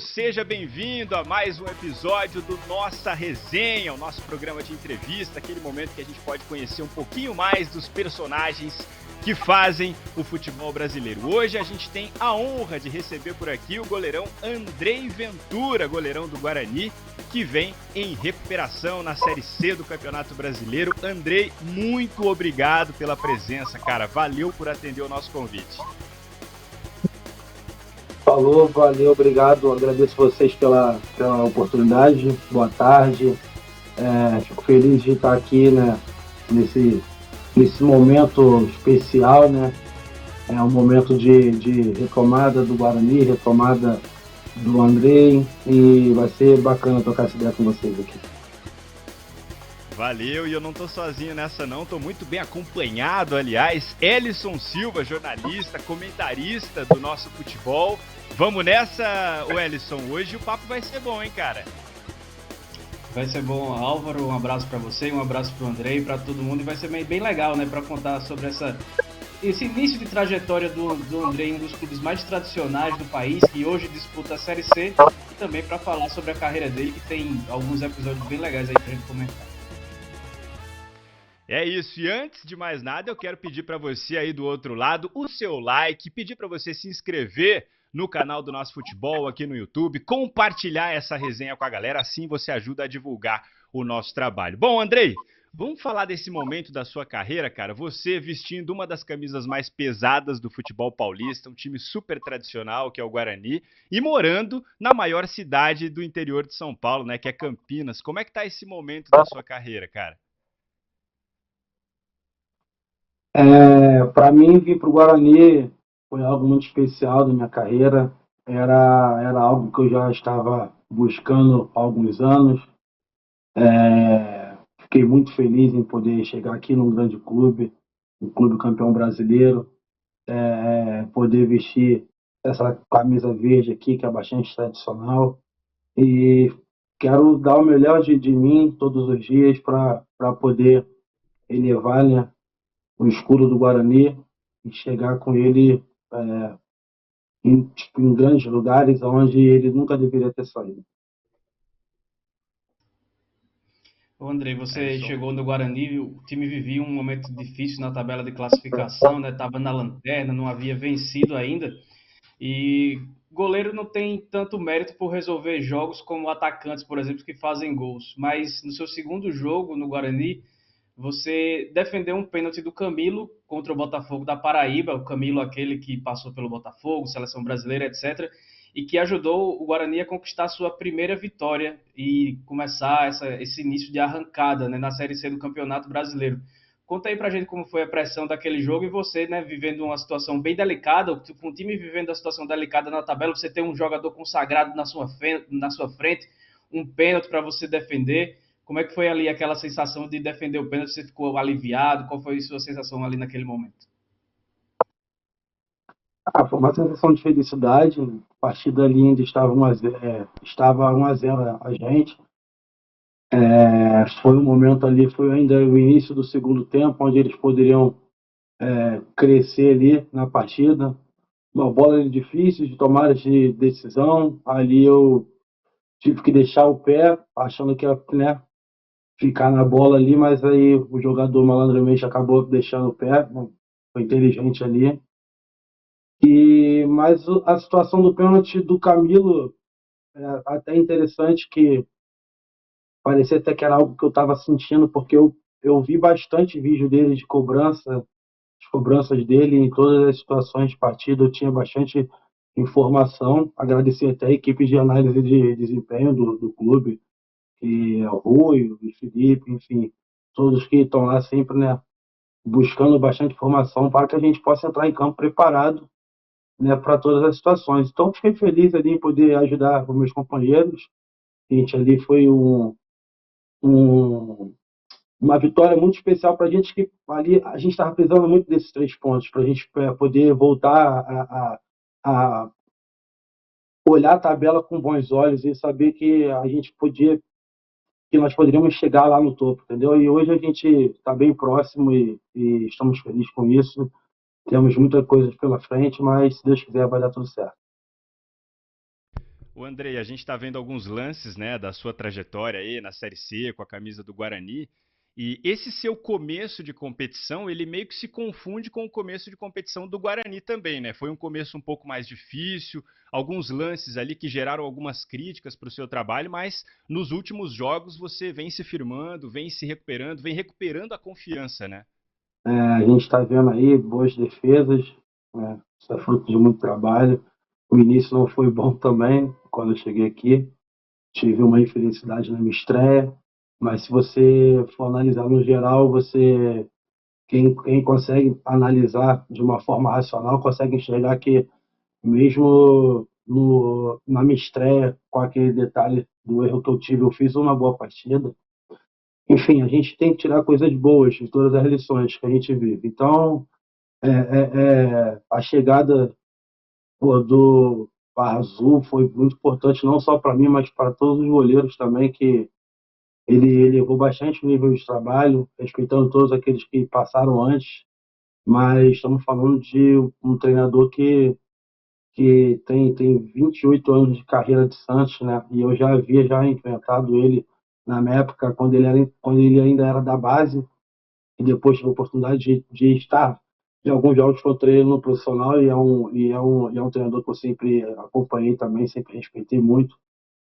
seja bem-vindo a mais um episódio do Nossa Resenha, o nosso programa de entrevista, aquele momento que a gente pode conhecer um pouquinho mais dos personagens que fazem o futebol brasileiro. Hoje a gente tem a honra de receber por aqui o goleirão Andrei Ventura, goleirão do Guarani, que vem em recuperação na Série C do Campeonato Brasileiro. Andrei, muito obrigado pela presença, cara. Valeu por atender o nosso convite. Falou, valeu, obrigado. Agradeço vocês pela oportunidade. Boa tarde. Fico feliz de estar aqui, né, nesse momento especial, né? É um momento de retomada do Guarani, retomada do Andrei, e vai ser bacana trocar essa ideia com vocês aqui. Valeu, e eu não tô sozinho nessa não, tô muito bem acompanhado, aliás. Elison Silva, jornalista, comentarista do nosso futebol. Vamos nessa, Elison, hoje o papo vai ser bom, hein, cara? Vai ser bom, Álvaro, um abraço para você, um abraço para o Andrei, para todo mundo, e vai ser bem legal, né, para contar sobre esse início de trajetória do Andrei, um dos clubes mais tradicionais do país, que hoje disputa a Série C, e também para falar sobre a carreira dele, que tem alguns episódios bem legais aí pra gente comentar. É isso, e antes de mais nada, eu quero pedir para você aí do outro lado o seu like, pedir para você se inscrever no canal do Nosso Futebol aqui no YouTube, compartilhar essa resenha com a galera, assim você ajuda a divulgar o nosso trabalho. Bom, Andrei, vamos falar desse momento da sua carreira, cara. Você vestindo uma das camisas mais pesadas do futebol paulista, um time super tradicional que é o Guarani, e morando na maior cidade do interior de São Paulo, né, que é Campinas. Como é que tá esse momento da sua carreira, cara? Para mim, vir para o Guarani foi algo muito especial da minha carreira. Era algo que eu já estava buscando há alguns anos. Fiquei muito feliz em poder chegar aqui num grande clube, um clube campeão brasileiro, poder vestir essa camisa verde aqui, que é bastante tradicional. E quero dar o melhor de mim todos os dias para poder elevar, né, o escudo do Guarani e chegar com ele em grandes lugares onde ele nunca deveria ter saído. Ô Andrei, você chegou no Guarani, o time vivia um momento difícil na tabela de classificação, né? Tava na lanterna, não havia vencido ainda. E goleiro não tem tanto mérito por resolver jogos como atacantes, por exemplo, que fazem gols. Mas no seu segundo jogo no Guarani, você defendeu um pênalti do Camilo contra o Botafogo da Paraíba, o Camilo aquele que passou pelo Botafogo, seleção brasileira, etc., e que ajudou o Guarani a conquistar sua primeira vitória e começar esse início de arrancada, né, na Série C do Campeonato Brasileiro. Conta aí pra gente como foi a pressão daquele jogo e você, né, vivendo uma situação bem delicada, com o time vivendo a situação delicada na tabela, você tem um jogador consagrado na sua frente, um pênalti para você defender. Como é que foi ali aquela sensação de defender o pênalti? Você ficou aliviado? Qual foi a sua sensação ali naquele momento? Foi uma sensação de felicidade. A partir dali ainda estava 1-0 a gente. Foi um momento ali, foi ainda o início do segundo tempo, onde eles poderiam crescer ali na partida. Uma bola difícil de tomada de decisão. Ali eu tive que deixar o pé, achando que ia, né, ficar na bola ali, mas aí o jogador malandramente acabou deixando o pé, né, foi inteligente ali. Mas a situação do pênalti do Camilo é até interessante, que parecia até que era algo que eu estava sentindo, porque eu vi bastante vídeo dele de cobrança, as cobranças dele em todas as situações de partida, eu tinha bastante informação. Agradecer até a equipe de análise de desempenho do clube, que é o Rui, o Felipe, enfim, todos que estão lá sempre, né, buscando bastante informação para que a gente possa entrar em campo preparado, né, para todas as situações. Então, fiquei feliz ali em poder ajudar os meus companheiros. A gente ali foi um, uma vitória muito especial para a gente, que ali a gente estava precisando muito desses 3 pontos para a gente poder voltar a olhar a tabela com bons olhos e saber que nós poderíamos chegar lá no topo, entendeu? E hoje a gente está bem próximo e estamos felizes com isso. Temos muitas coisas pela frente, mas se Deus quiser vai dar tudo certo. O Andrei, a gente está vendo alguns lances, né, da sua trajetória aí na Série C com a camisa do Guarani. E esse seu começo de competição, ele meio que se confunde com o começo de competição do Guarani também, né? Foi um começo um pouco mais difícil, alguns lances ali que geraram algumas críticas para o seu trabalho, mas nos últimos jogos você vem se firmando, vem se recuperando, vem recuperando a confiança, né? A gente está vendo aí boas defesas, né? Isso é fruto de muito trabalho. O início não foi bom também, quando eu cheguei aqui. Tive uma infelicidade na minha estreia, mas se você for analisar no geral, quem consegue analisar de uma forma racional consegue enxergar que mesmo na minha estreia, com aquele detalhe do erro que eu tive, eu fiz uma boa partida. Enfim, a gente tem que tirar coisas boas de todas as lições que a gente vive. Então, a chegada, pô, do Barra Azul foi muito importante, não só para mim, mas para todos os goleiros também, que ele elevou bastante o nível de trabalho, respeitando todos aqueles que passaram antes, mas estamos falando de um treinador que tem 28 anos de carreira de Santos, né? E eu já havia já enfrentado ele na minha época, quando ele ainda era da base, e depois tive a oportunidade de estar em alguns jogos contra ele no profissional, e é um treinador que eu sempre acompanhei também, sempre respeitei muito.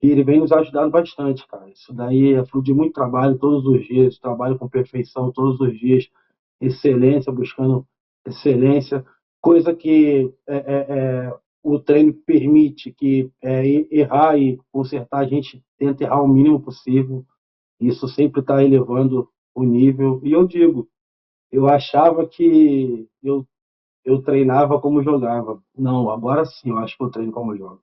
E ele vem nos ajudando bastante, cara. Isso daí é fruto de muito trabalho todos os dias, trabalho com perfeição todos os dias, excelência, buscando excelência, coisa que o treino permite, que errar e consertar, a gente tenta errar o mínimo possível. Isso sempre está elevando o nível. E eu digo, eu achava que eu treinava como jogava. Não, agora sim, eu acho que eu treino como jogo.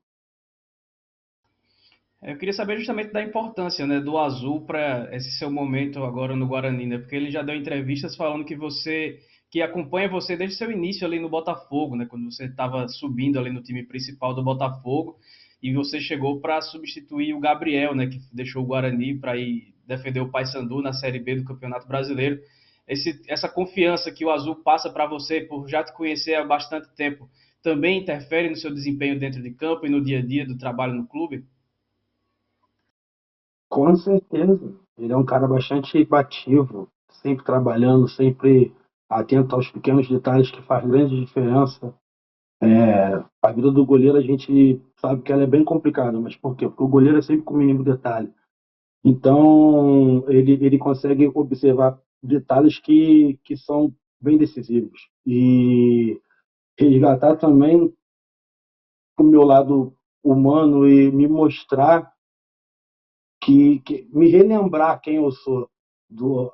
Eu queria saber justamente da importância, né, do Azul para esse seu momento agora no Guarani, né? Porque ele já deu entrevistas falando que acompanha você desde o seu início ali no Botafogo, né? Quando você estava subindo ali no time principal do Botafogo e você chegou para substituir o Gabriel, né? Que deixou o Guarani para ir defender o Paysandu na Série B do Campeonato Brasileiro. Essa confiança que o Azul passa para você por já te conhecer há bastante tempo também interfere no seu desempenho dentro de campo e no dia a dia do trabalho no clube? Com certeza. Ele é um cara bastante ativo, sempre trabalhando, sempre atento aos pequenos detalhes que faz grande diferença. A vida do goleiro a gente sabe que ela é bem complicada, mas por quê? Porque o goleiro é sempre com o mínimo detalhe. Então, ele consegue observar detalhes que são bem decisivos. E resgatar também o meu lado humano e me mostrar que me relembrar quem eu sou,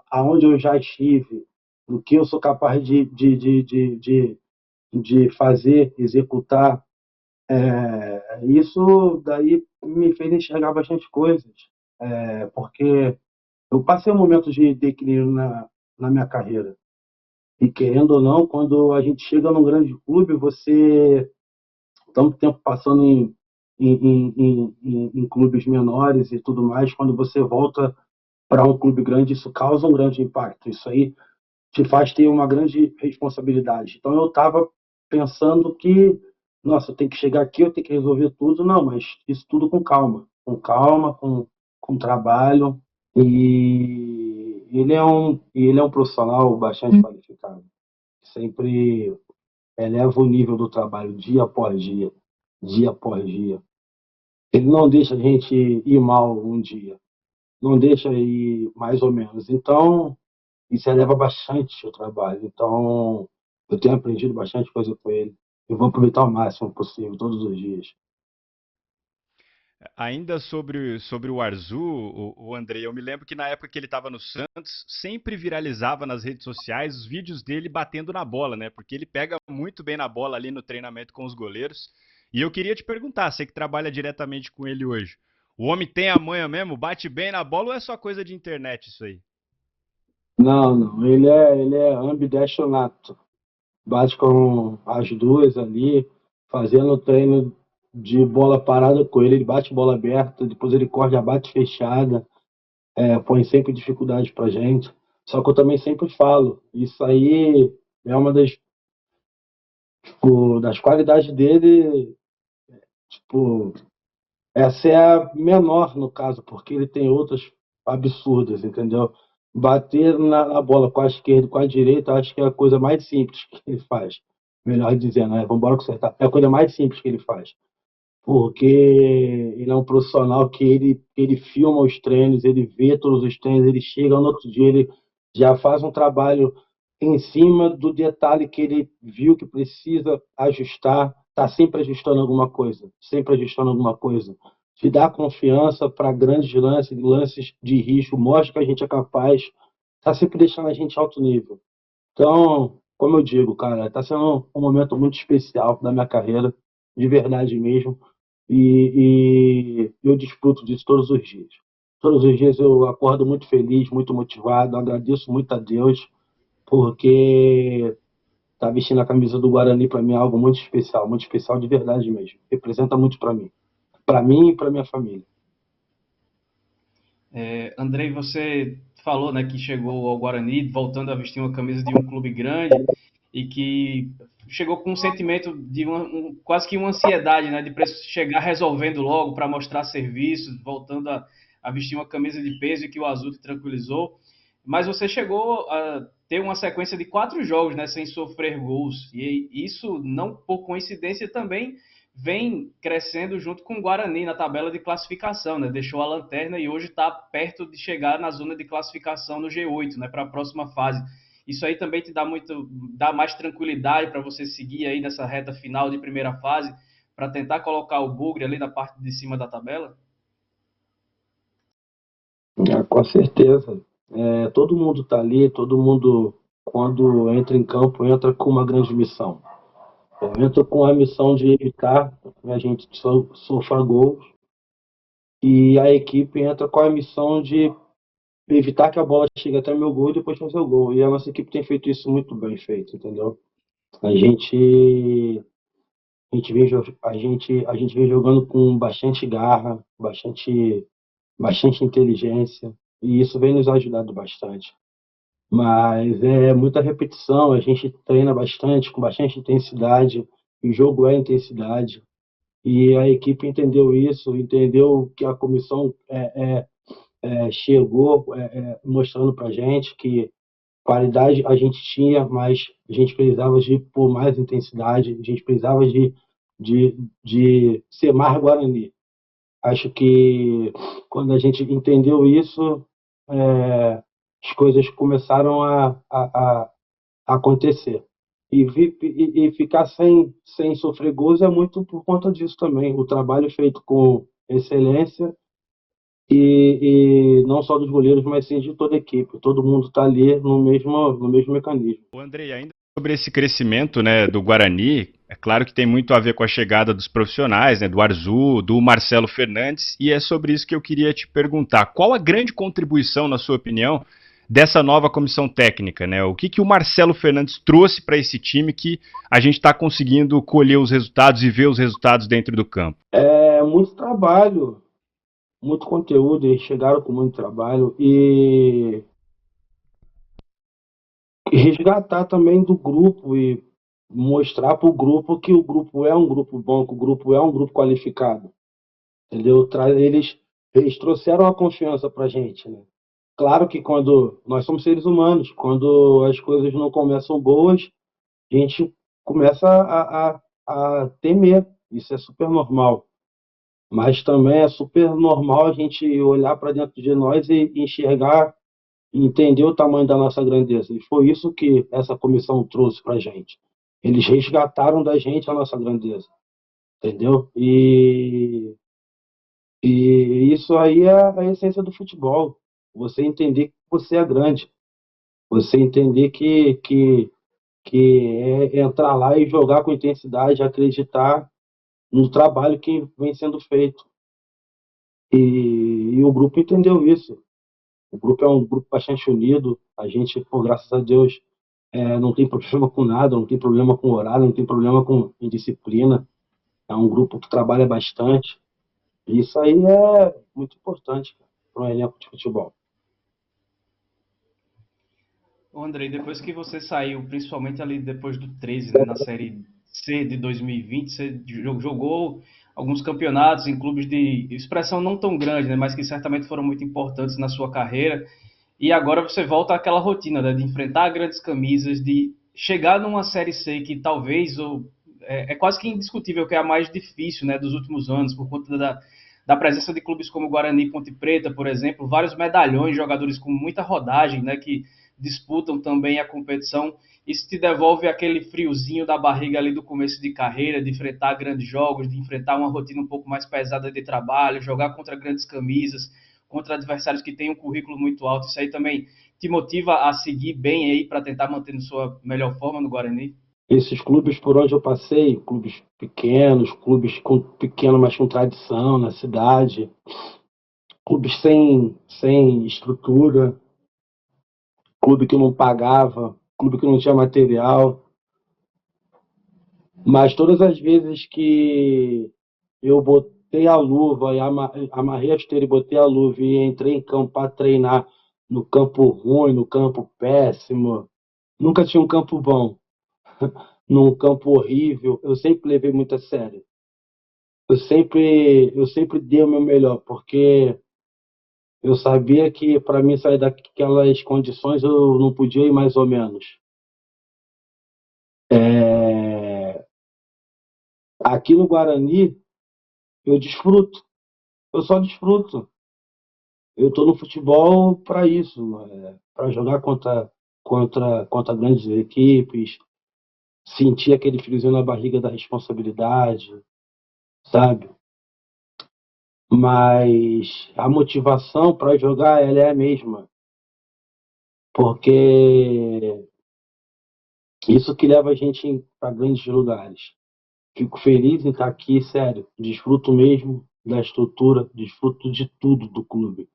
aonde eu já estive, do que eu sou capaz de fazer, executar. Isso daí me fez enxergar bastante coisas, porque eu passei um momento de declínio na minha carreira. E querendo ou não, quando a gente chega num grande clube, você tanto tempo passando em clubes menores e tudo mais, quando você volta para um clube grande, isso causa um grande impacto. Isso aí te faz ter uma grande responsabilidade. Então eu estava pensando que, nossa, eu tenho que chegar aqui, eu tenho que resolver tudo. Não, mas isso tudo com calma, com trabalho. E ele é um profissional bastante qualificado. Sempre eleva o nível do trabalho dia após dia, dia após dia. Ele não deixa a gente ir mal um dia, não deixa ir mais ou menos. Então, isso eleva bastante o trabalho. Então, eu tenho aprendido bastante coisa com ele. Eu vou aproveitar o máximo possível, todos os dias. Ainda sobre o Arzu, o Andrei, eu me lembro que na época que ele estava no Santos, sempre viralizava nas redes sociais os vídeos dele batendo na bola, né? Porque ele pega muito bem na bola ali no treinamento com os goleiros. E eu queria te perguntar, você que trabalha diretamente com ele hoje, o homem tem a manha mesmo? Bate bem na bola ou é só coisa de internet isso aí? Não, não, ele é ambidestro. Bate com as duas ali, fazendo treino de bola parada com ele. Ele bate bola aberta, depois ele corre, já bate fechada. Põe sempre dificuldade pra gente. Só que eu também sempre falo, isso aí é uma das qualidades dele, tipo, Essa é a menor no caso, porque ele tem outras absurdas, entendeu? Bater na bola com a esquerda e com a direita, acho que é a coisa mais simples que ele faz. Melhor dizendo, né? Vamos embora consertar. É a coisa mais simples que ele faz. Porque ele é um profissional que ele filma os treinos, ele vê todos os treinos, ele chega no outro dia, ele já faz um trabalho em cima do detalhe que ele viu que precisa ajustar, está sempre ajustando alguma coisa, sempre ajustando alguma coisa. Te dá confiança para grandes lances, lances de risco, mostra que a gente é capaz, está sempre deixando a gente alto nível. Então, como eu digo, cara, está sendo um momento muito especial da minha carreira, de verdade mesmo, e eu desfruto disso todos os dias. Todos os dias eu acordo muito feliz, muito motivado, agradeço muito a Deus, porque tá vestindo a camisa do Guarani para mim é algo muito especial de verdade mesmo. Representa muito para mim e para minha família. Andrei, você falou, né, que chegou ao Guarani voltando a vestir uma camisa de um clube grande e que chegou com um sentimento de quase que uma ansiedade, né, de chegar resolvendo logo para mostrar serviço, voltando a vestir uma camisa de peso e que o Azul te tranquilizou. Mas você chegou a ter uma sequência de 4 jogos, né, sem sofrer gols. E isso, não por coincidência, também vem crescendo junto com o Guarani na tabela de classificação, né? Deixou a lanterna e hoje está perto de chegar na zona de classificação no G8, né? Para a próxima fase. Isso aí também te dá mais tranquilidade para você seguir aí nessa reta final de primeira fase, para tentar colocar o Bugre ali na parte de cima da tabela? Com certeza. Todo mundo está ali, todo mundo, quando entra em campo, entra com uma grande missão. Eu entro com a missão de evitar que a gente sofra gols e a equipe entra com a missão de evitar que a bola chegue até meu gol e depois fazer o gol. E a nossa equipe tem feito isso muito bem feito, entendeu? A gente, a gente vem jogando com bastante garra, bastante inteligência e isso vem nos ajudando bastante. Mas é muita repetição, a gente treina bastante, com bastante intensidade, e o jogo é intensidade. E a equipe entendeu isso, entendeu que a comissão chegou mostrando para a gente que qualidade a gente tinha, mas a gente precisava de pôr mais intensidade, a gente precisava de ser mais Guarani. Acho que quando a gente entendeu isso, as coisas começaram a acontecer. E ficar sem sofrer gols é muito por conta disso também. O trabalho feito com excelência e não só dos goleiros, mas sim de toda a equipe. Todo mundo está ali no mesmo mecanismo. O Andrei, ainda sobre esse crescimento, né, do Guarani, é claro que tem muito a ver com a chegada dos profissionais, né, do Arzu, do Marcelo Fernandes, e é sobre isso que eu queria te perguntar. Qual a grande contribuição, na sua opinião, dessa nova comissão técnica, né? O que o Marcelo Fernandes trouxe para esse time que a gente está conseguindo colher os resultados e ver os resultados dentro do campo? É muito trabalho, muito conteúdo, eles chegaram com muito trabalho e resgatar também do grupo e mostrar para o grupo que o grupo é um grupo bom, que o grupo é um grupo qualificado, entendeu? Eles trouxeram a confiança para a gente, né? Claro que quando nós somos seres humanos, quando as coisas não começam boas, a gente começa a temer. Isso é super normal. Mas também é super normal a gente olhar para dentro de nós e enxergar e entender o tamanho da nossa grandeza. E foi isso que essa comissão trouxe para a gente. Eles resgataram da gente a nossa grandeza, entendeu? E isso aí é a essência do futebol. Você entender que você é grande. Você entender que é entrar lá e jogar com intensidade, acreditar no trabalho que vem sendo feito. E o grupo entendeu isso. O grupo é um grupo bastante unido. A gente, pô, graças a Deus, não tem problema com nada, não tem problema com horário, não tem problema com indisciplina. É um grupo que trabalha bastante. E isso aí é muito importante para um elenco de futebol. Ô, Andrei, depois que você saiu, principalmente ali depois do 13, né, na Série C de 2020, você jogou alguns campeonatos em clubes de expressão não tão grande, né, mas que certamente foram muito importantes na sua carreira. E agora você volta àquela rotina, né, de enfrentar grandes camisas, de chegar numa Série C que talvez é quase que indiscutível que é a mais difícil, né, dos últimos anos, por conta da presença de clubes como Guarani e Ponte Preta, por exemplo, vários medalhões, jogadores com muita rodagem, né, que disputam também a competição. Isso te devolve aquele friozinho da barriga ali do começo de carreira, de enfrentar grandes jogos, de enfrentar uma rotina um pouco mais pesada de trabalho, jogar contra grandes camisas, contra adversários que têm um currículo muito alto. Isso aí também te motiva a seguir bem aí para tentar manter sua melhor forma no Guarani? Esses clubes por onde eu passei, clubes pequenos, clubes pequeno, mas com tradição na cidade, clubes sem estrutura, clube que não pagava, clube que não tinha material. Mas todas as vezes que eu botei a luva e amarrei a esteira e botei a luva e entrei em campo para treinar no campo ruim, no campo péssimo, nunca tinha um campo bom, num campo horrível, eu sempre levei muito a sério. Eu sempre dei o meu melhor, porque eu sabia que para mim sair daquelas condições eu não podia ir mais ou menos. É, aqui no Guarani eu desfruto, eu só desfruto. Eu estou no futebol para isso, para jogar contra grandes equipes, sentir aquele friozinho na barriga da responsabilidade, sabe? Mas a motivação para jogar ela é a mesma, porque isso que leva a gente para grandes lugares. Fico feliz em estar aqui, sério. Desfruto mesmo da estrutura, desfruto de tudo do clube.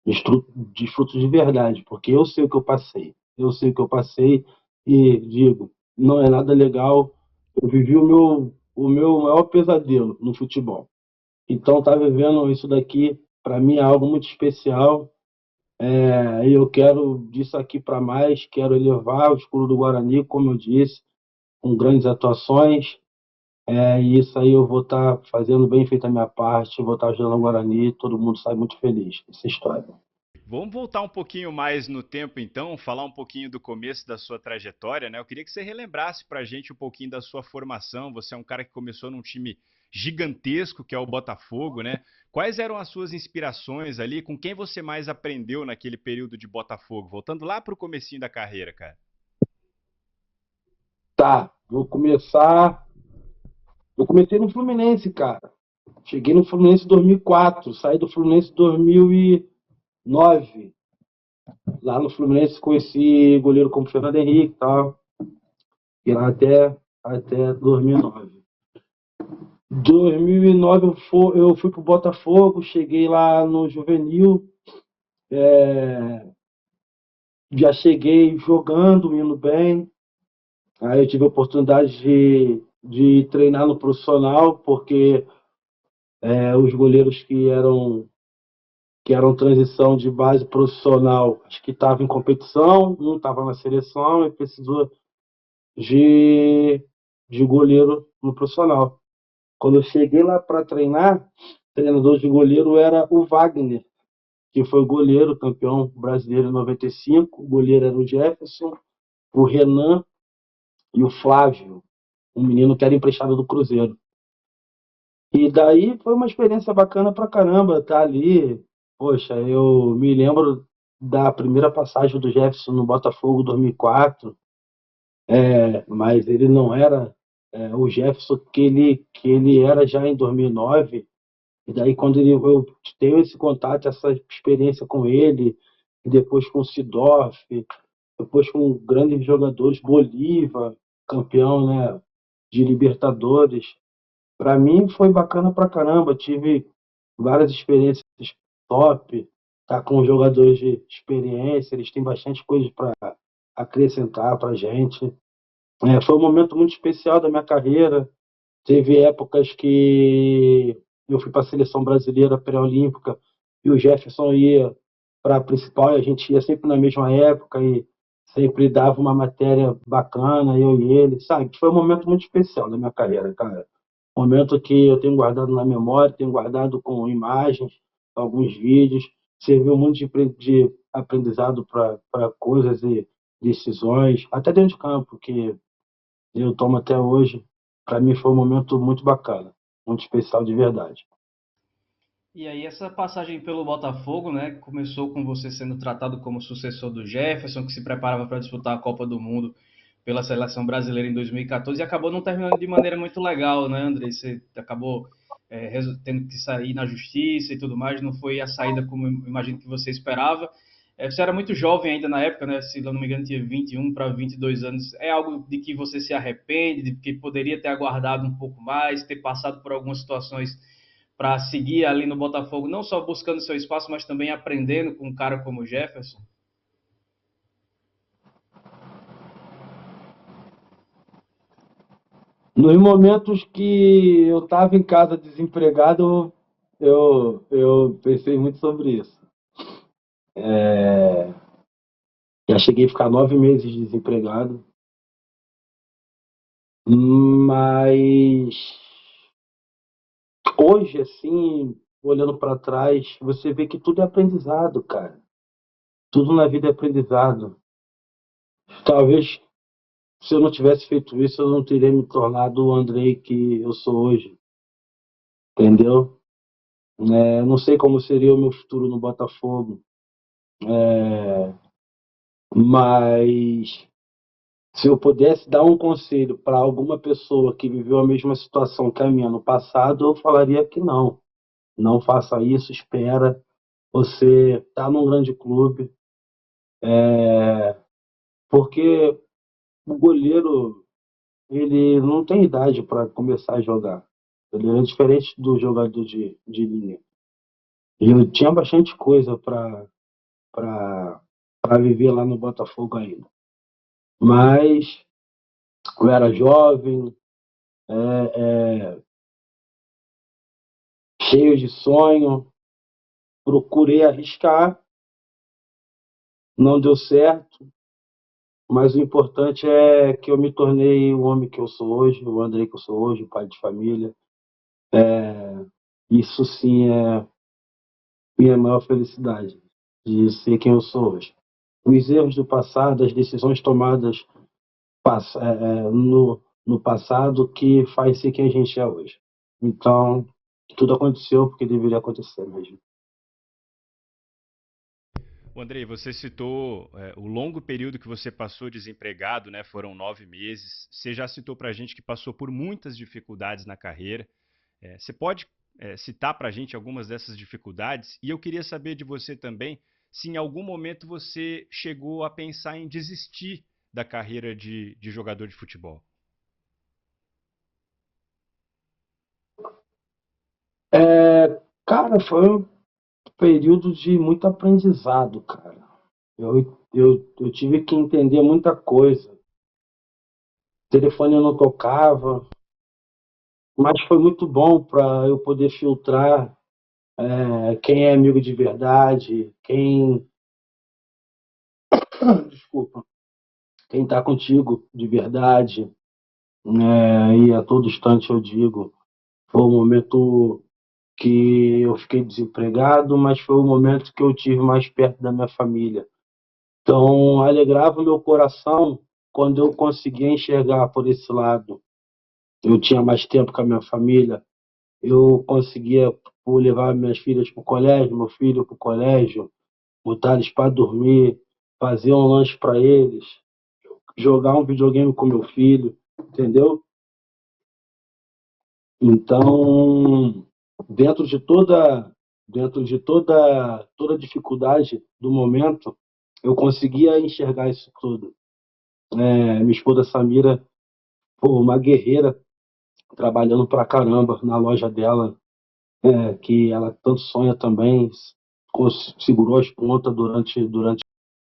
Desfruto de verdade, porque eu sei o que eu passei. Eu sei o que eu passei e digo, não é nada legal. Eu vivi o meu maior pesadelo no futebol. Então, tá vivendo isso daqui, para mim, é algo muito especial. E eu quero disso aqui para mais, quero elevar o escudo do Guarani, como eu disse, com grandes atuações. E isso aí eu vou estar fazendo bem feita a minha parte, vou estar ajudando o Guarani, todo mundo sai muito feliz dessa história. Vamos voltar um pouquinho mais no tempo, então, falar um pouquinho do começo da sua trajetória, né? Eu queria que você relembrasse para a gente um pouquinho da sua formação. Você é um cara que começou num time gigantesco, que é o Botafogo, né? Quais eram as suas inspirações ali? Com quem você mais aprendeu naquele período de Botafogo? Voltando lá para o comecinho da carreira, cara. Tá, vou começar. Eu comecei no Fluminense, cara. Cheguei no Fluminense em 2004, saí do Fluminense em 2009. Lá no Fluminense conheci goleiro como Fernando Henrique e tal, e lá até 2009. 2009 eu fui pro Botafogo, cheguei lá no Juvenil, já cheguei jogando, indo bem. Aí eu tive a oportunidade de treinar no profissional, porque os goleiros que eram transição de base profissional, acho que estavam em competição, um estava na seleção e precisou de, de goleiro no profissional. Quando eu cheguei lá para treinar, o treinador de goleiro era o Wagner, que foi goleiro, campeão brasileiro em 95. O goleiro era o Jefferson, o Renan e o Flávio, um menino que era emprestado do Cruzeiro. E daí foi uma experiência bacana pra caramba estar ali. Poxa, eu me lembro da primeira passagem do Jefferson no Botafogo 2004, mas ele não era o Jefferson que ele era já em 2009. E daí, quando eu tenho esse contato, essa experiência com ele, e depois com o Sidorf, depois com grandes jogadores, Bolívar, campeão, né, de Libertadores, para mim foi bacana pra caramba. Tive várias experiências top, tá com jogadores de experiência, eles têm bastante coisa para acrescentar pra gente. Foi um momento muito especial da minha carreira. Teve épocas que eu fui para a seleção brasileira pré-olímpica e o Jefferson ia para a principal, e a gente ia sempre na mesma época e sempre dava uma matéria bacana, eu e ele, sabe? Foi um momento muito especial da minha carreira, cara. Momento que eu tenho guardado na memória, tenho guardado com imagens, alguns vídeos, serviu muito de aprendizado para coisas e decisões, até dentro de campo, que eu tomo até hoje. Para mim foi um momento muito bacana, muito especial de verdade. E aí essa passagem pelo Botafogo, né, começou com você sendo tratado como sucessor do Jefferson, que se preparava para disputar a Copa do Mundo pela seleção brasileira em 2014 e acabou não terminando de maneira muito legal, né, André? Você acabou tendo que sair na justiça e tudo mais, não foi a saída como eu imagino que você esperava. Você era muito jovem ainda na época, né? Se eu não me engano, tinha 21 para 22 anos. É algo de que você se arrepende, de que poderia ter aguardado um pouco mais, ter passado por algumas situações para seguir ali no Botafogo, não só buscando seu espaço, mas também aprendendo com um cara como o Jefferson? Nos momentos que eu estava em casa desempregado, eu pensei muito sobre isso. Já cheguei a ficar 9 meses desempregado, mas hoje, assim, olhando para trás, você vê que tudo é aprendizado, cara. Tudo na vida é aprendizado. Talvez se eu não tivesse feito isso, eu não teria me tornado o Andrei que eu sou hoje, entendeu? Não sei como seria o meu futuro no Botafogo, mas se eu pudesse dar um conselho para alguma pessoa que viveu a mesma situação que a minha no passado, eu falaria que não. Não faça isso, espera. Você está num grande clube, porque o goleiro ele não tem idade para começar a jogar. Ele é diferente do jogador de linha. Eu tinha bastante coisa para viver lá no Botafogo ainda. Mas eu era jovem, cheio de sonho, procurei arriscar, não deu certo, mas o importante é que eu me tornei o homem que eu sou hoje, o Andrei que eu sou hoje, o pai de família. Isso sim é minha maior felicidade, de ser quem eu sou hoje. Os erros do passado, as decisões tomadas no passado que faz ser quem a gente é hoje. Então, tudo aconteceu porque deveria acontecer mesmo. O Andrei, você citou o longo período que você passou desempregado, né? Foram 9 meses. Você já citou para a gente que passou por muitas dificuldades na carreira. Você pode citar para a gente algumas dessas dificuldades? E eu queria saber de você também se em algum momento você chegou a pensar em desistir da carreira de jogador de futebol. Cara, foi um período de muito aprendizado, cara. Eu tive que entender muita coisa. O telefone não tocava, mas foi muito bom para eu poder filtrar quem é amigo de verdade, desculpa, quem está contigo de verdade, e a todo instante eu digo, foi um momento que eu fiquei desempregado, mas foi o momento que eu tive mais perto da minha família. Então, alegrava o meu coração quando eu conseguia enxergar por esse lado. Eu tinha mais tempo com a minha família, eu conseguia levar minhas filhas para o colégio, meu filho para o colégio, botar eles para dormir, fazer um lanche para eles, jogar um videogame com meu filho, entendeu? Então, dentro de toda, toda dificuldade do momento, eu conseguia enxergar isso tudo. Minha esposa Samira, pô, uma guerreira, trabalhando pra caramba na loja dela, que ela tanto sonha também, segurou as pontas durante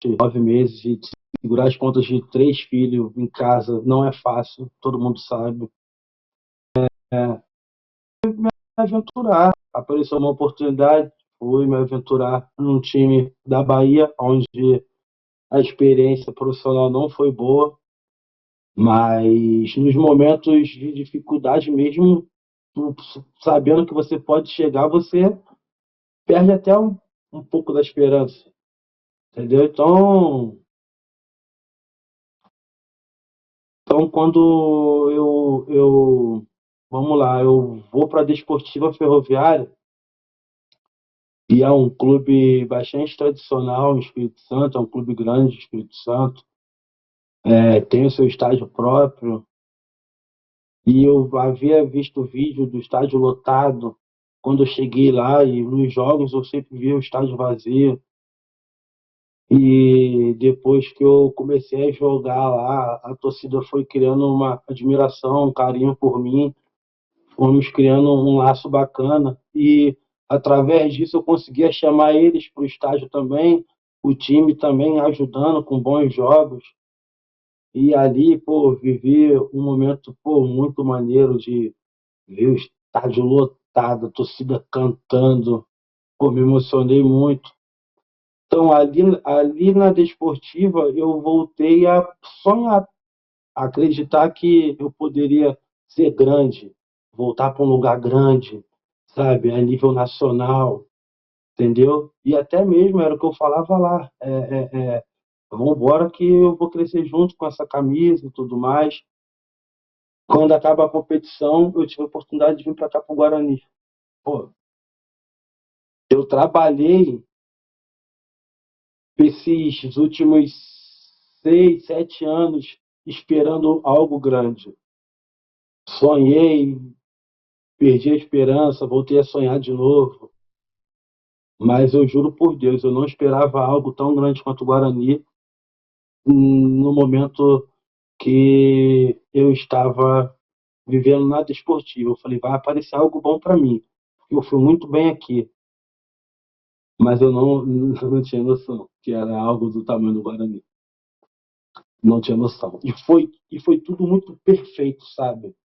9 meses, e segurar as pontas de 3 filhos em casa não é fácil, todo mundo sabe. Aventurar. Apareceu uma oportunidade, fui me aventurar num time da Bahia, onde a experiência profissional não foi boa, mas nos momentos de dificuldade mesmo, sabendo que você pode chegar, você perde até um pouco da esperança, entendeu? Então quando vamos lá, eu vou para a Desportiva Ferroviária, e é um clube bastante tradicional no Espírito Santo, é um clube grande do Espírito Santo, tem o seu estádio próprio, e eu havia visto o vídeo do estádio lotado quando eu cheguei lá, e nos jogos eu sempre via o estádio vazio. E depois que eu comecei a jogar lá, a torcida foi criando uma admiração, um carinho por mim, fomos criando um laço bacana, e através disso eu conseguia chamar eles para o estádio também, o time também ajudando com bons jogos. E ali, pô, vivi um momento, pô, muito maneiro de ver o estádio lotado, a torcida cantando, pô, me emocionei muito. Então, ali na Desportiva, eu voltei a sonhar, a acreditar que eu poderia ser grande, voltar para um lugar grande, sabe, a nível nacional, entendeu? E até mesmo era o que eu falava lá, vamos embora que eu vou crescer junto com essa camisa e tudo mais. Quando acaba a competição, eu tive a oportunidade de vir para cá para o Guarani. Pô, eu trabalhei esses últimos 6, 7 anos esperando algo grande. Sonhei, perdi a esperança, voltei a sonhar de novo. Mas eu juro por Deus, eu não esperava algo tão grande quanto o Guarani no momento que eu estava vivendo na Desportiva. Eu falei, vai aparecer algo bom para mim. Eu fui muito bem aqui, mas eu não tinha noção que era algo do tamanho do Guarani. Não tinha noção. E foi tudo muito perfeito, sabe?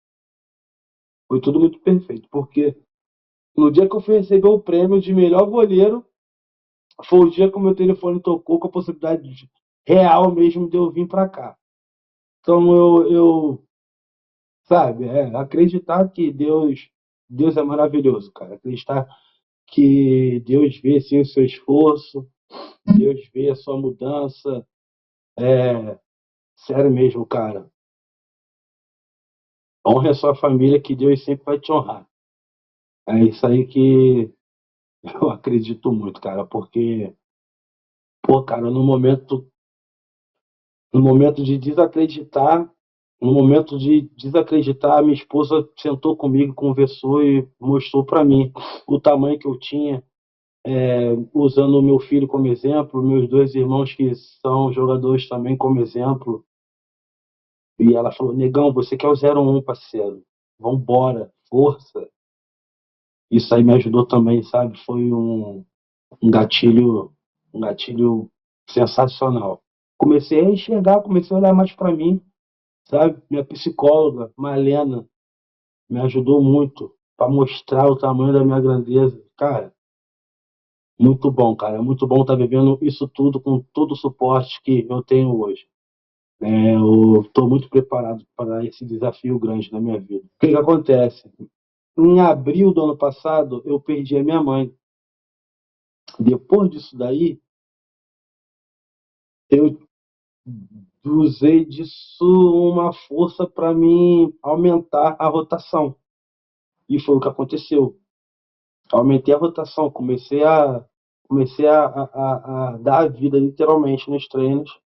Foi tudo muito perfeito, porque no dia que eu fui receber o prêmio de melhor goleiro, foi o dia que o meu telefone tocou com a possibilidade real mesmo de eu vir para cá. Então sabe, acreditar que Deus é maravilhoso, cara. Acreditar que Deus vê sim o seu esforço, Deus vê a sua mudança. Sério mesmo, cara. Honre a sua família que Deus sempre vai te honrar. É isso aí que eu acredito muito, cara, porque, pô, cara, no momento de desacreditar, no momento de desacreditar, minha esposa sentou comigo, conversou e mostrou para mim o tamanho que eu tinha, usando o meu filho como exemplo, meus dois irmãos que são jogadores também como exemplo. E ela falou: Negão, você que é o 01, parceiro, vambora, força. Isso aí me ajudou também, sabe? Foi um gatilho, um gatilho sensacional. Comecei a enxergar, comecei a olhar mais para mim, sabe? Minha psicóloga, Malena, me ajudou muito para mostrar o tamanho da minha grandeza. Cara, muito bom, cara. É muito bom estar vivendo isso tudo com todo o suporte que eu tenho hoje. Eu estou muito preparado para esse desafio grande na minha vida. O que que acontece? Em abril do ano passado, eu perdi a minha mãe. Depois disso daí, eu usei disso uma força para mim aumentar a rotação. E foi o que aconteceu. Aumentei a rotação, comecei a dar a vida literalmente nos treinos.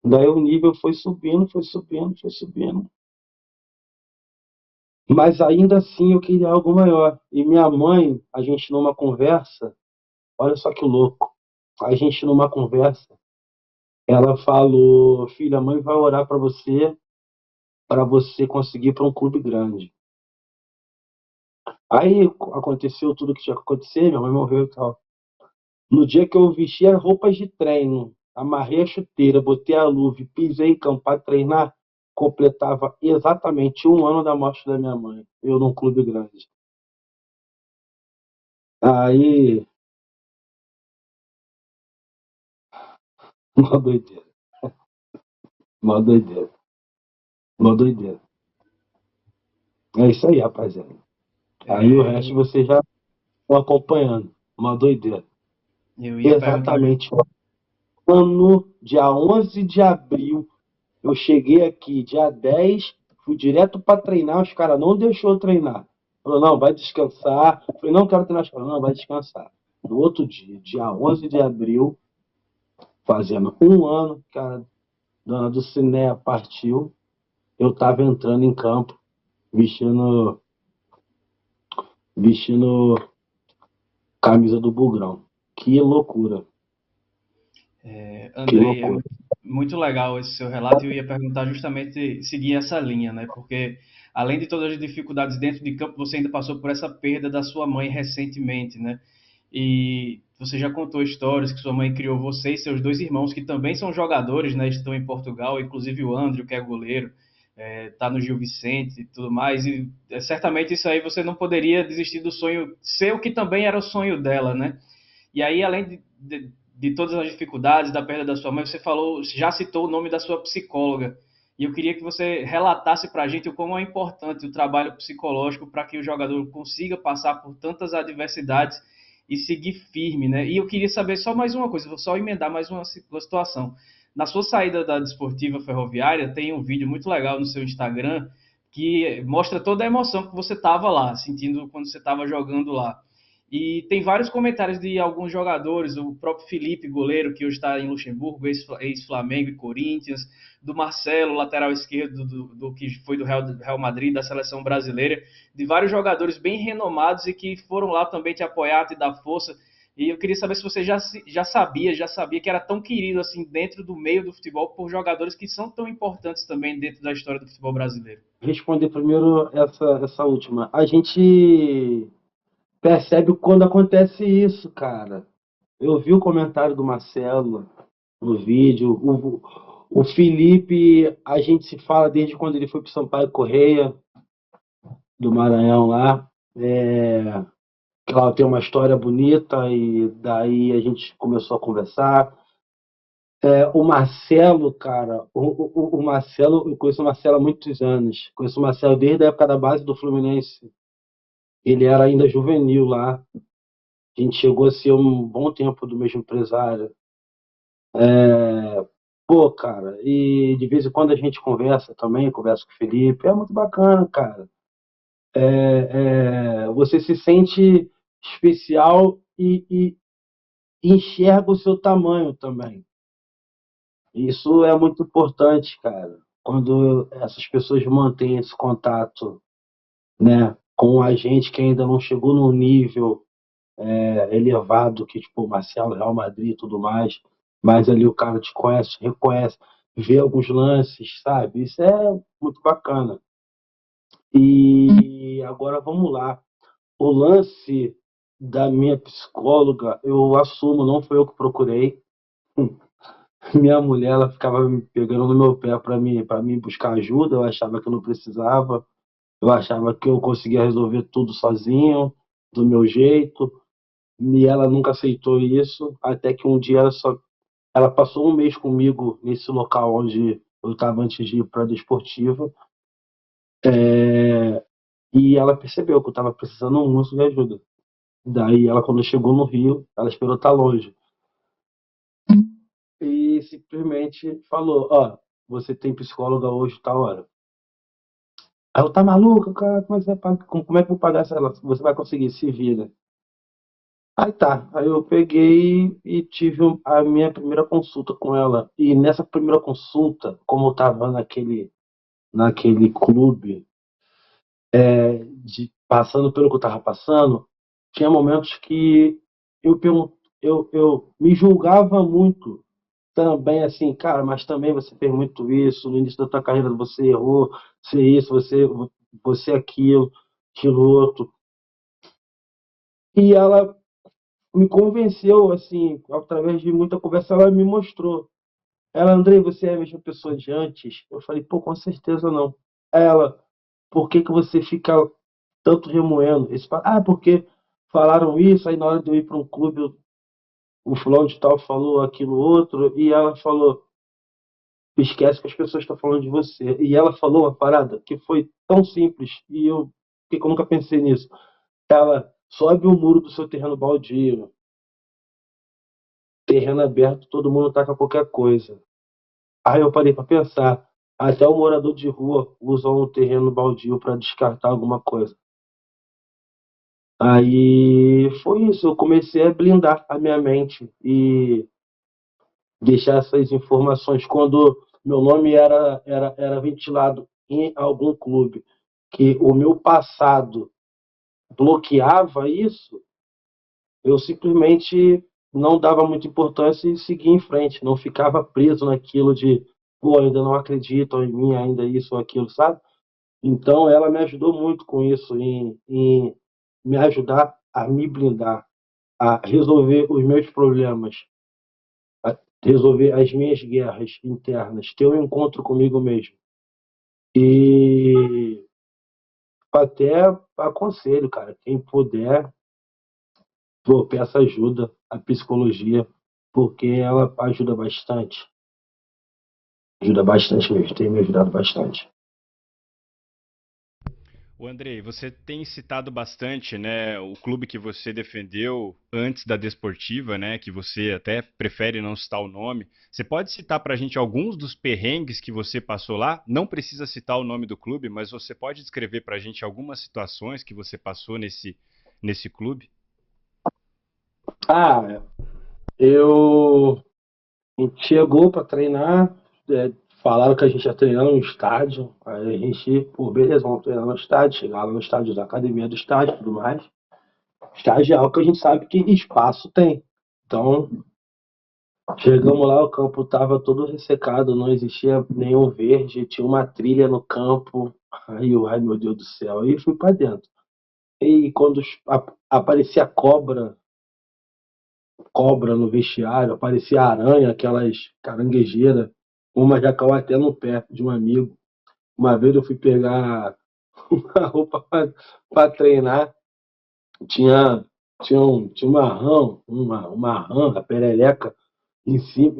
Daí o nível foi subindo, foi subindo, foi subindo. Mas ainda assim eu queria algo maior. E minha mãe, a gente numa conversa, olha só que louco. A gente numa conversa, ela falou: filha, a mãe vai orar para você conseguir ir para um clube grande. Aí aconteceu tudo que tinha que acontecer, minha mãe morreu e tal. No dia que eu vesti as roupas de treino, amarrei a chuteira, botei a luva e pisei em campo para treinar, completava exatamente 1 ano da morte da minha mãe. Eu num clube grande. Aí, uma doideira, uma doideira, uma doideira. É isso aí, rapaziada. Aí o É, resto você já está acompanhando. Uma doideira. eu ia perguntar. Exatamente. Ano, dia 11 de abril, eu cheguei aqui dia 10, fui direto para treinar, os caras não deixou eu treinar. Falou, não, vai descansar. Eu falei, não quero treinar, os caras, não, vai descansar. No outro dia, dia 11 de abril, fazendo um ano que a dona do Ciné partiu, eu estava entrando em campo, vestindo, vestindo camisa do Bugrão. Que loucura, que Andrei, é loucura. muito legal esse seu relato e eu ia perguntar justamente seguir essa linha, né? Porque além de todas as dificuldades dentro de campo, você ainda passou por essa perda da sua mãe recentemente, né? E você já contou histórias que sua mãe criou você e seus dois irmãos, que também são jogadores, né? Estão em Portugal, inclusive o André, que é goleiro, tá no Gil Vicente e tudo mais. E certamente isso aí você não poderia desistir do sonho seu, que também era o sonho dela, né? E aí, além de todas as dificuldades, da perda da sua mãe, você falou, já citou o nome da sua psicóloga. E eu queria que você relatasse para a gente o como é importante o trabalho psicológico para que o jogador consiga passar por tantas adversidades e seguir firme, né? E eu queria saber só mais uma coisa, vou só emendar mais uma situação. Na sua saída da Desportiva Ferroviária, tem um vídeo muito legal no seu Instagram que mostra toda a emoção que você estava lá, sentindo quando você estava jogando lá. E tem vários comentários de alguns jogadores, o próprio Felipe, goleiro, que hoje está em Luxemburgo, ex-Flamengo e Corinthians, do Marcelo, lateral esquerdo do que foi do Real Madrid, da seleção brasileira, de vários jogadores bem renomados e que foram lá também te apoiar, te dar força. E eu queria saber se você já sabia que era tão querido assim dentro do meio do futebol por jogadores que são tão importantes também dentro da história do futebol brasileiro. Responder primeiro essa última. A gente percebe quando acontece isso, cara. Eu vi o comentário do Marcelo no vídeo. O Felipe, a gente se fala desde quando ele foi para Sampaio Correia, do Maranhão lá. Claro, tem uma história bonita e daí a gente começou a conversar. O Marcelo, cara, o Marcelo, eu conheço o Marcelo há muitos anos. Conheço o Marcelo desde a época da base do Fluminense. Ele era ainda juvenil lá. A gente chegou a ser um bom tempo do mesmo empresário. Pô, cara, e de vez em quando a gente conversa também, conversa com o Felipe. É muito bacana, cara. Você se sente especial e enxerga o seu tamanho também. Isso é muito importante, cara. Quando essas pessoas mantêm esse contato, né, com a gente que ainda não chegou num nível elevado, que tipo Marcelo, Real Madrid e tudo mais, mas ali o cara te conhece, reconhece, vê alguns lances, sabe? Isso é muito bacana. E agora vamos lá. O lance da minha psicóloga, eu assumo, não foi eu que procurei. Minha mulher, ela ficava me pegando no meu pé para mim buscar ajuda. Eu achava que eu não precisava, eu achava que eu conseguia resolver tudo sozinho, do meu jeito. E ela nunca aceitou isso, até que um dia ela passou um mês comigo nesse local onde eu estava antes de ir para a desportiva, e ela percebeu que eu estava precisando muito de ajuda. Daí ela, quando chegou no Rio, ela esperou estar longe e simplesmente falou: ó, você tem psicóloga hoje, tal hora. Aí eu, tá maluco, cara, como é que eu vou pagar essa? Você vai conseguir, se vira. Aí tá, aí eu peguei e tive a minha primeira consulta com ela. E nessa primeira consulta, como eu tava naquele clube, passando pelo que eu tava passando, tinha momentos que eu me julgava muito também, assim, cara, mas também você fez muito isso, no início da tua carreira você errou, você isso, você aquilo, aquilo outro. E ela me convenceu, assim, através de muita conversa, ela me mostrou. Ela, Andrei, você é a mesma pessoa de antes? Eu falei, pô, com certeza não. Ela, por que que você fica tanto remoendo? Porque falaram isso, aí na hora de eu ir para um clube, o fulano de tal falou aquilo outro, e ela falou, esquece que as pessoas estão falando de você. E ela falou uma parada que foi tão simples, e eu nunca pensei nisso. ela sobe o muro do seu terreno baldio, terreno aberto, todo mundo taca qualquer coisa. Aí eu parei para pensar, até o morador de rua usa um terreno baldio para descartar alguma coisa. Aí foi isso, eu comecei a blindar a minha mente e deixar essas informações quando meu nome era ventilado em algum clube, que o meu passado bloqueava isso, eu simplesmente não dava muita importância e seguia em frente, não ficava preso naquilo de, pô, ainda não acreditam em mim, ainda isso ou aquilo, sabe? Então ela me ajudou muito com isso, em me ajudar a me blindar, a resolver os meus problemas, a resolver as minhas guerras internas, ter um encontro comigo mesmo. E até aconselho, cara, quem puder, pô, peça ajuda à psicologia, porque ela ajuda bastante mesmo, tem me ajudado bastante. O Andrei, você tem citado bastante, né, o clube que você defendeu antes da Desportiva, né, que você até prefere não citar o nome. Você pode citar para a gente alguns dos perrengues que você passou lá? Não precisa citar o nome do clube, mas você pode descrever para a gente algumas situações que você passou nesse clube? Ah, eu a gente chegou para treinar, é, falaram que a gente ia treinar no estádio, aí a gente, pô, beleza, vamos treinar no estádio, chegar lá no estádio da academia do estádio e tudo mais. Estádio é algo que a gente sabe que espaço tem. Então, chegamos lá, o campo estava todo ressecado, não existia nenhum verde, tinha uma trilha no campo. Aí eu, ai meu Deus do céu, aí fui para dentro. E quando aparecia cobra no vestiário, aparecia aranha, aquelas caranguejeiras, uma já caiu até no pé de um amigo. Uma vez eu fui pegar uma roupa para treinar, tinha, tinha uma rã, a perereca em cima.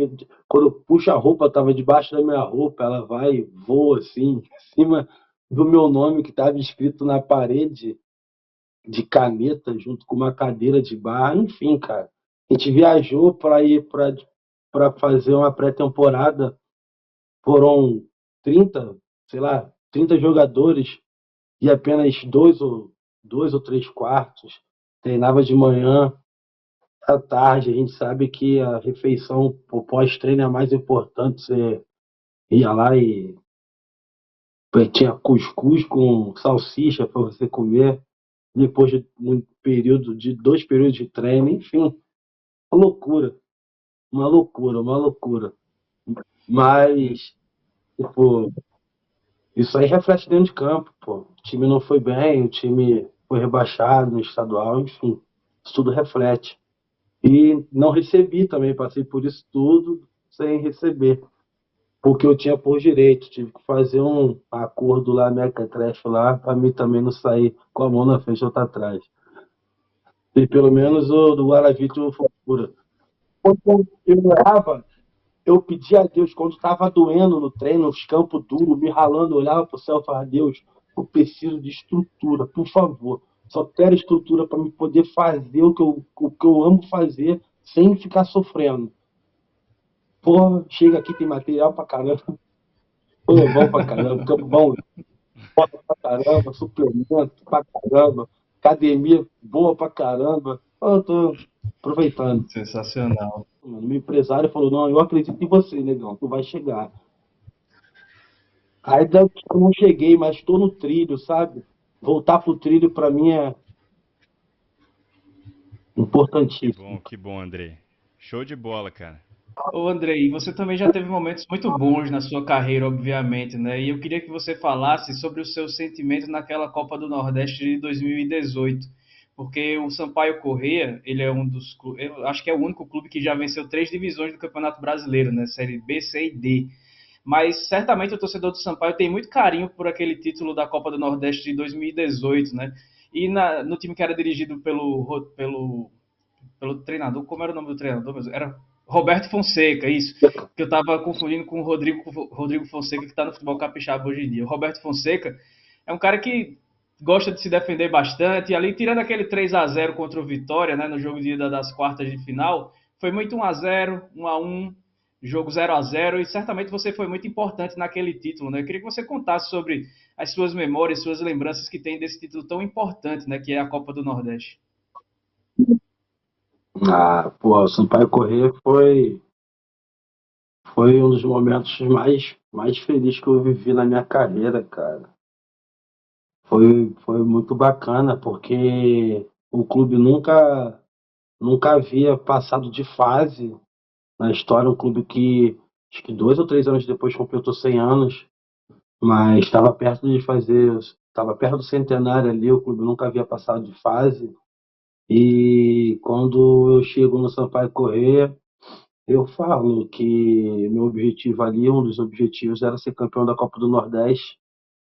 Quando eu puxo a roupa, estava debaixo da minha roupa, ela vai e voa assim, em cima do meu nome que estava escrito na parede de caneta, junto com uma cadeira de bar, enfim, cara. A gente viajou para ir para fazer uma pré-temporada, foram 30, sei lá, 30 jogadores e apenas dois ou três quartos. Treinava de manhã, à tarde. A gente sabe que a refeição, o pós-treino é mais importante. Você ia lá e tinha cuscuz com salsicha para você comer depois de um período de 2 períodos de treino, enfim, uma loucura, uma loucura, uma loucura. Mas, tipo, isso aí reflete dentro de campo, pô. O time não foi bem, o time foi rebaixado no estadual, enfim, isso tudo reflete. E não recebi também, passei por isso tudo sem receber, porque eu tinha por direito, tive que fazer um acordo lá, mequetrefe lá, para mim também não sair com a mão na frente e outra atrás. E pelo menos o do Guaravito foi pura. Quando eu errava, eu pedia a Deus, quando estava doendo no treino, os campos duros, me ralando, eu olhava para o céu e falava, Deus, eu preciso de estrutura, por favor. Só quero estrutura para me poder fazer o que eu amo fazer sem ficar sofrendo. Porra, chega aqui, tem material pra caramba, pô, bom pra caramba, campo bom, foda pra caramba, suplemento pra caramba, academia boa pra caramba. Pô, eu tô aproveitando. Sensacional. Mano, meu empresário falou, não, eu acredito em você, negão, tu vai chegar. Aí eu não cheguei, mas estou no trilho, sabe? Voltar pro trilho para mim é importantíssimo. Que bom, Andrei. Show de bola, cara. Ô Andrei, você também já teve momentos muito bons na sua carreira, obviamente, né? E eu queria que você falasse sobre os seus sentimentos naquela Copa do Nordeste de 2018, porque o Sampaio Corrêa, ele é um dos, eu acho que é o único clube que já venceu 3 divisões do Campeonato Brasileiro, né? Série B, C e D. Mas certamente o torcedor do Sampaio tem muito carinho por aquele título da Copa do Nordeste de 2018, né? E no time que era dirigido pelo treinador, como era o nome do treinador? Era Roberto Fonseca, isso. Que eu estava confundindo com o Rodrigo Fonseca, que está no futebol capixaba hoje em dia. O Roberto Fonseca é um cara que gosta de se defender bastante. E ali, tirando aquele 3-0 contra o Vitória, né, no jogo de ida das quartas de final, foi muito 1-0, 1-1, jogo 0-0, e certamente você foi muito importante naquele título, né? Eu queria que você contasse sobre as suas memórias, suas lembranças que tem desse título tão importante, né, que é a Copa do Nordeste. Pô, o Sampaio Corrêa foi um dos momentos mais felizes que eu vivi na minha carreira, cara. Foi muito bacana, porque o clube nunca havia passado de fase na história. Um clube que, acho que 2 ou 3 anos depois, completou 100 anos, mas estava perto do centenário ali. O clube nunca havia passado de fase. E quando eu chego no Sampaio Corrêa, eu falo que meu objetivo ali, um dos objetivos, era ser campeão da Copa do Nordeste.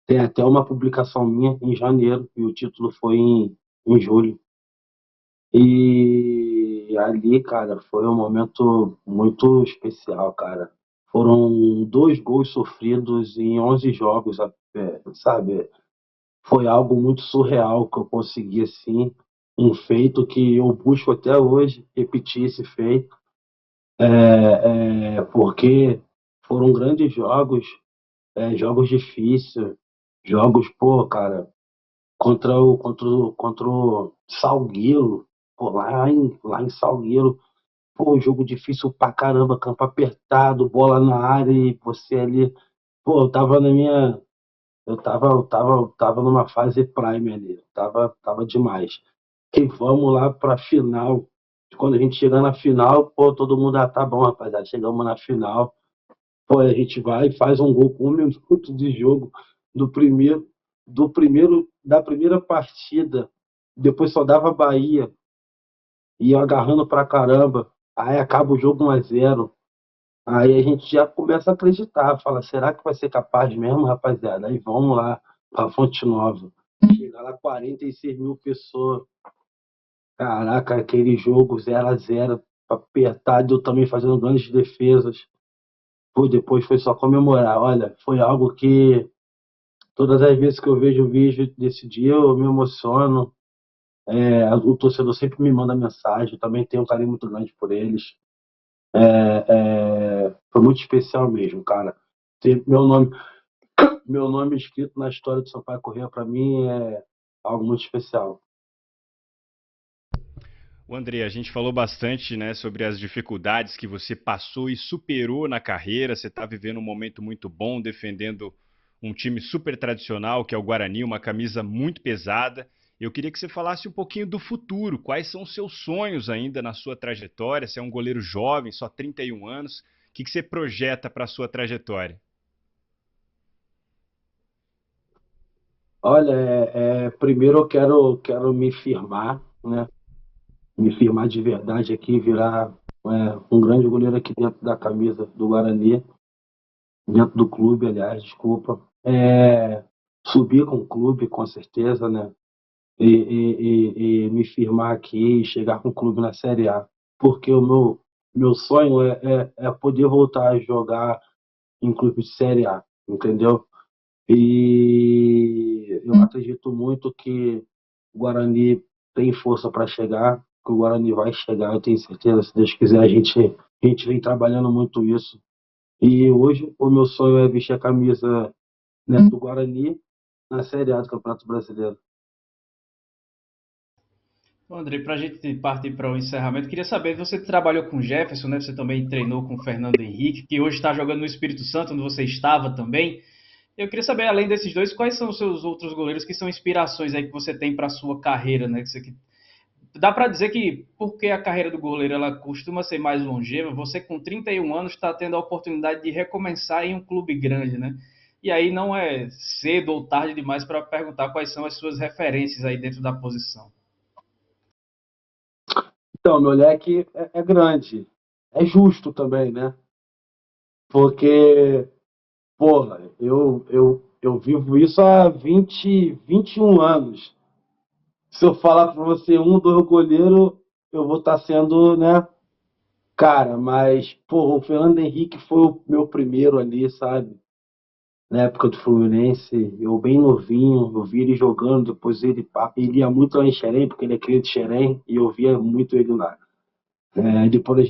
Tem até uma publicação minha em janeiro, e o título foi em julho. E ali, cara, foi um momento muito especial, cara. Foram 2 gols sofridos em 11 jogos, sabe? Foi algo muito surreal que eu consegui, assim, um feito que eu busco até hoje, repetir esse feito, porque foram grandes jogos, jogos difíceis, jogos, pô, cara, contra o Salgueiro, pô, lá em Salgueiro, pô, jogo difícil pra caramba, campo apertado, bola na área e você ali, pô, eu tava numa fase prime ali, tava demais. E vamos lá pra final. Quando a gente chegar na final, pô, todo mundo, tá bom, rapaziada, chegamos na final. Pô, a gente vai e faz um gol com 1 minuto de jogo do primeiro, da primeira partida. Depois só dava Bahia, ia agarrando pra caramba. Aí acaba o jogo 1-0. Aí a gente já começa a acreditar, fala, será que vai ser capaz mesmo, rapaziada? Aí vamos lá pra Fonte Nova. Chega lá 46 mil pessoas. Caraca, aquele jogo 0-0, apertado, eu também fazendo grandes defesas. Pô, depois foi só comemorar. Olha, foi algo que todas as vezes que eu vejo o vídeo desse dia eu me emociono. O torcedor sempre me manda mensagem, eu também tenho um carinho muito grande por eles. Foi muito especial mesmo, cara. Ter meu nome escrito na história do Sampaio Corrêa, para mim, é algo muito especial. O André, a gente falou bastante, né, sobre as dificuldades que você passou e superou na carreira. Você está vivendo um momento muito bom, defendendo um time super tradicional, que é o Guarani, uma camisa muito pesada. Eu queria que você falasse um pouquinho do futuro. Quais são os seus sonhos ainda na sua trajetória? Você é um goleiro jovem, só 31 anos. O que você projeta para a sua trajetória? Olha, primeiro eu quero me firmar, né? Me firmar de verdade aqui, virar um grande goleiro aqui dentro da camisa do Guarani, dentro do clube, aliás, desculpa. Subir com o clube, com certeza, né? E me firmar aqui e chegar com o clube na Série A. Porque o meu sonho é poder voltar a jogar em clube de Série A, entendeu? E eu acredito muito que o Guarani tem força para chegar, que o Guarani vai chegar, eu tenho certeza, se Deus quiser, a gente vem trabalhando muito isso. E hoje o meu sonho é vestir a camisa, né, do Guarani na Série A do Campeonato Brasileiro. Bom, André, para a gente partir para o encerramento, queria saber, você trabalhou com o Jefferson, né? Você também treinou com o Fernando Henrique, que hoje está jogando no Espírito Santo, onde você estava também. Eu queria saber, além desses dois, quais são os seus outros goleiros que são inspirações aí que você tem para a sua carreira, né? Dá para dizer que, porque a carreira do goleiro ela costuma ser mais longeva, você com 31 anos está tendo a oportunidade de recomeçar em um clube grande, né? E aí não é cedo ou tarde demais para perguntar quais são as suas referências aí dentro da posição. Então, meu leque é grande, é justo também, né? Porque, porra, eu vivo isso há 21 anos. Se eu falar para você um, dois goleiros, eu vou estar sendo, né, cara, mas, pô, o Fernando Henrique foi o meu primeiro ali, sabe? na época do Fluminense, eu bem novinho, eu vi ele jogando, depois ele ia muito lá em Xerém, porque ele é cria de Xerém, e eu via muito ele lá. Depois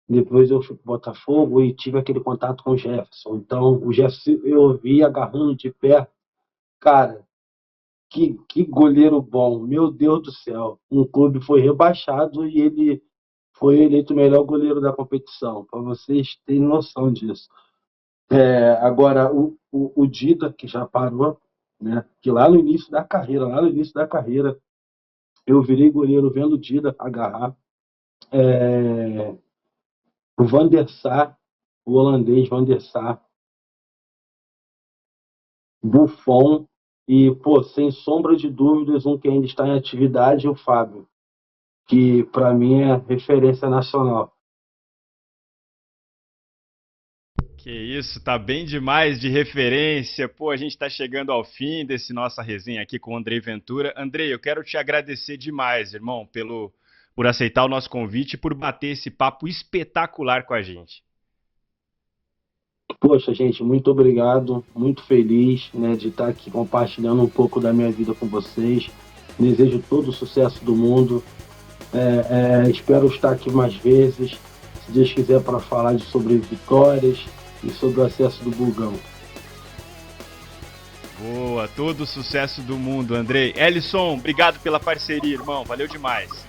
depois eu fui pro Botafogo e tive aquele contato com o Jefferson. Então, o Jefferson eu vi agarrando de pé, cara, que goleiro bom, meu Deus do céu. Um clube foi rebaixado e ele foi eleito o melhor goleiro da competição, para vocês terem noção disso. Agora, o Dida, que já parou, né? Que lá no início da carreira, eu virei goleiro vendo o Dida agarrar. O Van der Sar, o holandês Van der Sar, Buffon e, pô, sem sombra de dúvidas, um que ainda está em atividade é o Fábio, que para mim é referência nacional. Que isso, tá bem demais de referência. Pô, a gente tá chegando ao fim desse nossa resenha aqui com o Andrei Ventura. Andrei, eu quero te agradecer demais, irmão, por aceitar o nosso convite e por bater esse papo espetacular com a gente. Poxa, gente, muito obrigado, muito feliz, né, de estar aqui compartilhando um pouco da minha vida com vocês. Desejo todo o sucesso do mundo. Espero estar aqui mais vezes, se Deus quiser, para falar sobre vitórias e sobre o acesso do Burgão. Boa, todo o sucesso do mundo, Andrei. Ellison, obrigado pela parceria, irmão. Valeu demais.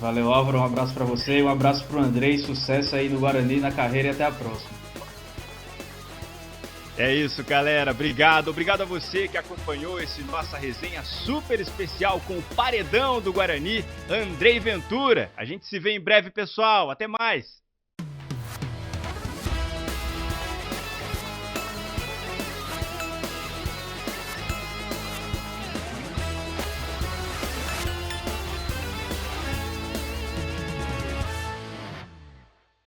Valeu, Álvaro. Um abraço para você, um abraço pro Andrei. Sucesso aí no Guarani, na carreira e até a próxima. É isso, galera. Obrigado. Obrigado a você que acompanhou esse nossa resenha super especial com o paredão do Guarani, Andrei Ventura. A gente se vê em breve, pessoal. Até mais.